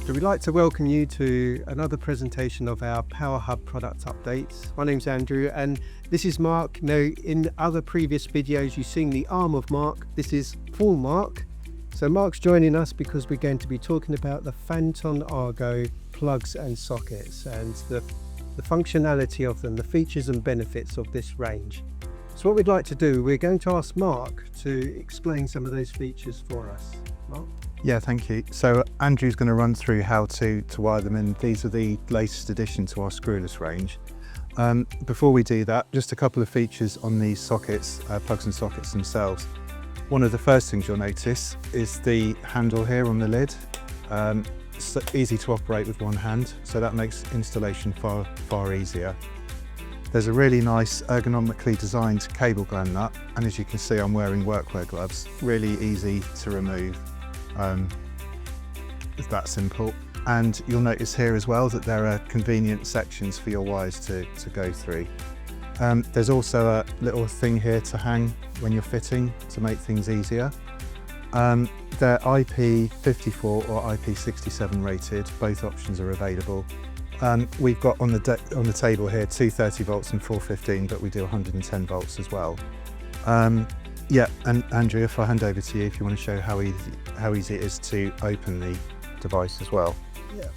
So we'd like to welcome you to another presentation of our Power Hub product updates. My name's Andrew and this is Mark. Now, in other previous videos, you've seen the arm of Mark. This is full Mark. So Mark's joining us because we're going to be talking about the Phantom Argo plugs and sockets and the functionality of them, the features and benefits of this range. So what we'd like to do, we're going to ask Mark to explain some of those features for us. Mark? Yeah, thank you. So Andrew's going to run through how to wire them in. These are the latest addition to our screwless range. Before we do that, just a couple of features on these sockets, plugs and sockets themselves. One of the first things you'll notice is the handle here on the lid. It's easy to operate with one hand, so that makes installation far easier. There's a really nice ergonomically designed cable gland nut, and as you can see, I'm wearing workwear gloves. Really easy to remove. It's that simple. And you'll notice here as well that there are convenient sections for your wires to go through. There's also a little thing here to hang when you're fitting to make things easier. They're IP54 or IP67 rated, both options are available. We've got on the table here 230 volts and 415, but we do 110 volts as well. Yeah, and Andrew, if I hand over to you, if you want to show how easy it is to open the device as well. Yeah,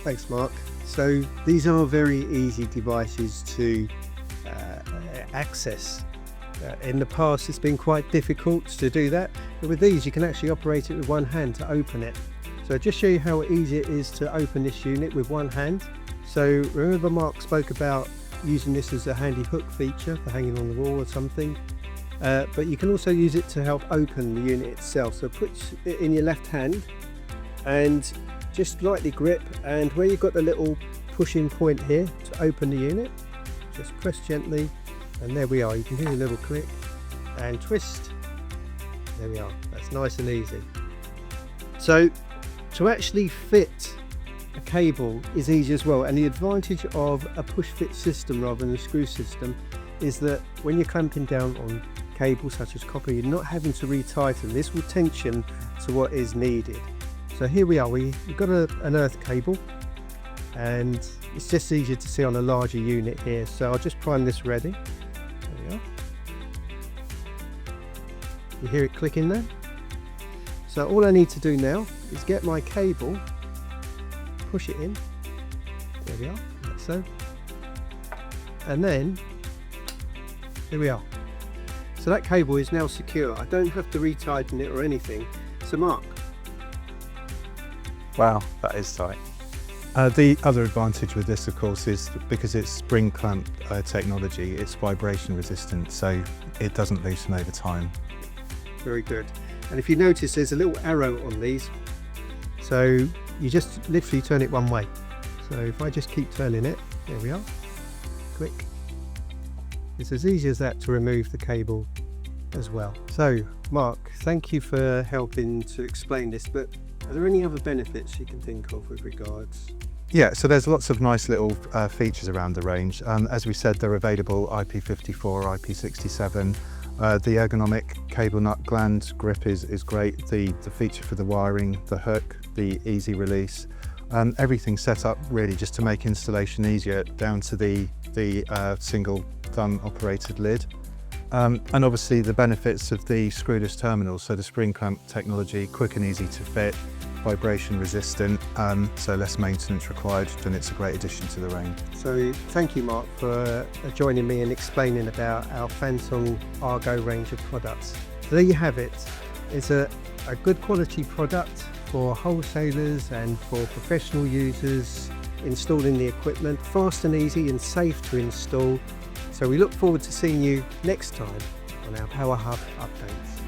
thanks Mark. So these are very easy devices to access. In the past it's been quite difficult to do that, but with these you can actually operate it with one hand to open it. So just show you how easy it is to open this unit with one hand. So remember Mark spoke about using this as a handy hook feature for hanging on the wall or something. But you can also use it to help open the unit itself. So put it in your left hand and just lightly grip, and where you've got the little pushing point here to open the unit, just press gently, and there we are. You can hear a little click and twist. There we are. That's nice and easy. So to actually fit a cable is easy as well, and the advantage of a push fit system rather than a screw system is that when you're clamping down on cables such as copper, you're not having to retighten. This will tension to what is needed. So here we are, we've got an earth cable, and it's just easier to see on a larger unit here. So I'll just prime this ready. There we are. You hear it clicking there? So all I need to do now is get my cable, push it in. There we are, like so. And then, here we are. So that cable is now secure. I don't have to retighten it or anything. So Mark. Wow, that is tight. The other advantage with this, of course, is because it's spring clamp technology, it's vibration resistant, so it doesn't loosen over time. Very good. And if you notice, there's a little arrow on these. So you just literally turn it one way. So if I just keep turning it, there we are. Click. It's as easy as that to remove the cable as well. So Mark, thank you for helping to explain this, but are there any other benefits you can think of with regards? Yeah, so there's lots of nice little features around the range. As we said, they're available IP54, IP67. The ergonomic cable nut gland grip is great. The feature for the wiring, the hook, the easy release. Everything's set up really just to make installation easier, down to the single thumb operated lid. And obviously the benefits of the screwless terminal, so the spring clamp technology, quick and easy to fit, vibration resistant, so less maintenance required, and it's a great addition to the range. So thank you Mark for joining me and explaining about our Phantom Argo range of products. So there you have it. It's a good quality product for wholesalers and for professional users installing the equipment, fast and easy and safe to install. So we look forward to seeing you next time on our Power Hub updates.